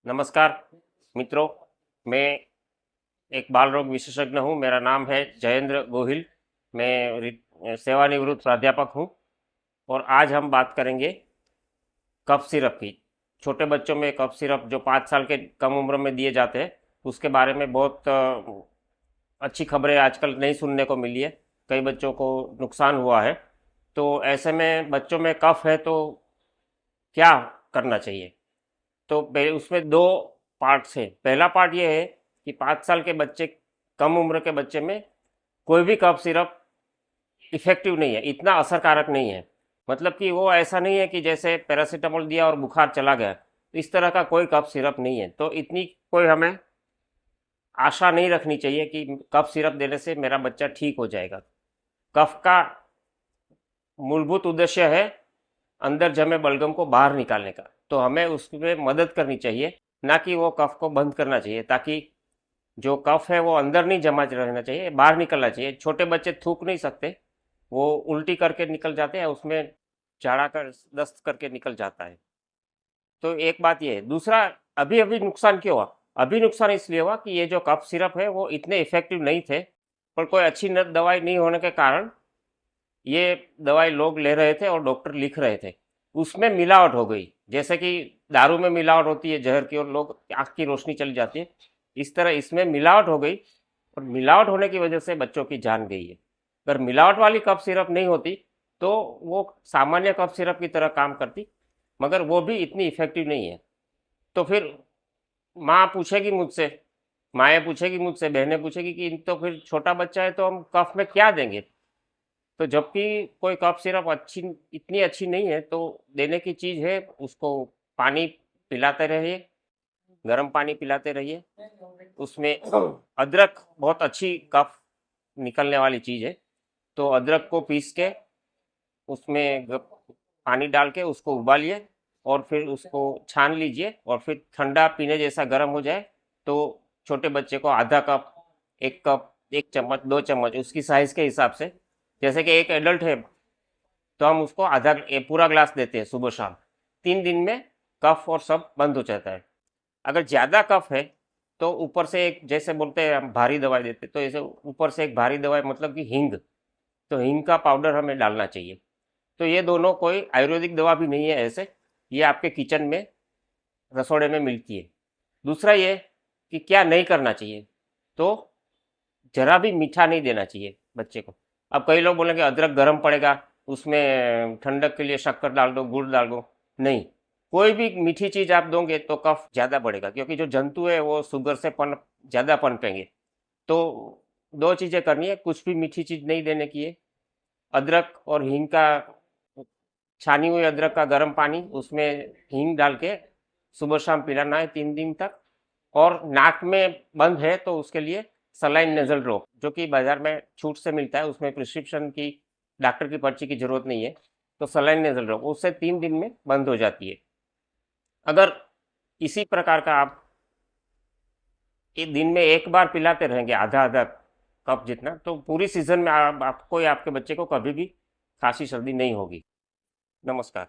नमस्कार मित्रों। मैं एक बाल रोग विशेषज्ञ हूँ। मेरा नाम है जयेंद्र गोहिल। मैं सेवानिवृत्त प्राध्यापक हूँ और आज हम बात करेंगे कफ सिरप की। छोटे बच्चों में कफ सिरप जो 5 साल के कम उम्र में दिए जाते हैं उसके बारे में बहुत अच्छी खबरें आजकल नहीं सुनने को मिली है। कई बच्चों को नुकसान हुआ है। तो ऐसे में बच्चों में कफ है तो क्या करना चाहिए? तो उसमें दो पार्ट्स हैं। पहला पार्ट ये है कि 5 साल के बच्चे, कम उम्र के बच्चे में कोई भी कफ सिरप इफेक्टिव नहीं है, इतना असरकारक नहीं है। मतलब कि वो ऐसा नहीं है कि जैसे पैरासीटामोल दिया और बुखार चला गया, इस तरह का कोई कफ सिरप नहीं है। तो इतनी कोई हमें आशा नहीं रखनी चाहिए कि कफ सिरप देने से मेरा बच्चा ठीक हो जाएगा। कफ का मूलभूत उद्देश्य है अंदर जमे बलगम को बाहर निकालने का। तो हमें उसमें मदद करनी चाहिए, ना कि वो कफ को बंद करना चाहिए, ताकि जो कफ है वो अंदर नहीं जमा रहना चाहिए, बाहर निकलना चाहिए। छोटे बच्चे थूक नहीं सकते, वो उल्टी करके निकल जाते हैं, उसमें झाड़ा कर दस्त करके निकल जाता है। तो एक बात ये है। दूसरा, अभी अभी नुकसान क्यों हुआ? अभी नुकसान इसलिए हुआ कि ये जो कफ सिरप है वो इतने इफेक्टिव नहीं थे, पर कोई अच्छी दवाई नहीं होने के कारण ये दवाई लोग ले रहे थे और डॉक्टर लिख रहे थे। उसमें मिलावट हो गई, जैसे कि दारू में मिलावट होती है जहर की और लोग आँख की रोशनी चली जाती है, इस तरह इसमें मिलावट हो गई और मिलावट होने की वजह से बच्चों की जान गई है। अगर मिलावट वाली कफ सिरप नहीं होती तो वो सामान्य कफ सिरप की तरह काम करती, मगर वो भी इतनी इफेक्टिव नहीं है। तो फिर माँ पूछेगी मुझसे, माएँ पूछेगी मुझसे, बहनें पूछेगी कि तो फिर छोटा बच्चा है तो हम कफ में क्या देंगे? तो जबकि कोई कफ सिरप अच्छी, इतनी अच्छी नहीं है, तो देने की चीज़ है उसको पानी पिलाते रहिए, गर्म पानी पिलाते रहिए। उसमें अदरक बहुत अच्छी कफ निकलने वाली चीज़ है। तो अदरक को पीस के उसमें पानी डाल के उसको उबालिए और फिर उसको छान लीजिए और फिर ठंडा पीने जैसा गर्म हो जाए तो छोटे बच्चे को आधा कप, 1 कप, 1 चम्मच, 2 चम्मच उसकी साइज के हिसाब से, जैसे कि एक एडल्ट है तो हम उसको आधा पूरा ग्लास देते हैं सुबह शाम। 3 दिन में कफ और सब बंद हो जाता है। अगर ज़्यादा कफ है तो ऊपर से एक, जैसे बोलते हैं हम भारी दवाई देते, तो ऐसे ऊपर से एक भारी दवाई मतलब कि हींग, तो हींग का पाउडर हमें डालना चाहिए। तो ये दोनों कोई आयुर्वेदिक दवा भी नहीं है ऐसे, ये आपके किचन में, रसोड़े में मिलती है। दूसरा ये कि क्या नहीं करना चाहिए, तो जरा भी मीठा नहीं देना चाहिए बच्चे को। अब कई लोग बोलेंगे अदरक गर्म पड़ेगा, उसमें ठंडक के लिए शक्कर डाल दो, गुड़ डाल दो। नहीं, कोई भी मीठी चीज़ आप दोगे तो कफ ज़्यादा बढ़ेगा, क्योंकि जो जंतु है वो शुगर से ज़्यादा पनपेंगे। तो दो चीज़ें करनी है, कुछ भी मीठी चीज़ नहीं देने की है। अदरक और हींग का, छानी हुई अदरक का गर्म पानी, उसमें हींग डाल के सुबह शाम पिलाना है 3 दिन तक। और नाक में बंद है तो उसके लिए सलाइन नेजल ड्रॉप, जो कि बाजार में छूट से मिलता है, उसमें प्रिस्क्रिप्शन की, डॉक्टर की पर्ची की जरूरत नहीं है। तो सलाइन नेजल ड्रॉप उससे 3 दिन में बंद हो जाती है। अगर इसी प्रकार का आप एक दिन में एक बार पिलाते रहेंगे आधा आधा कप जितना, तो पूरी सीजन में आपको या आपके बच्चे को कभी भी खांसी सर्दी नहीं होगी। नमस्कार।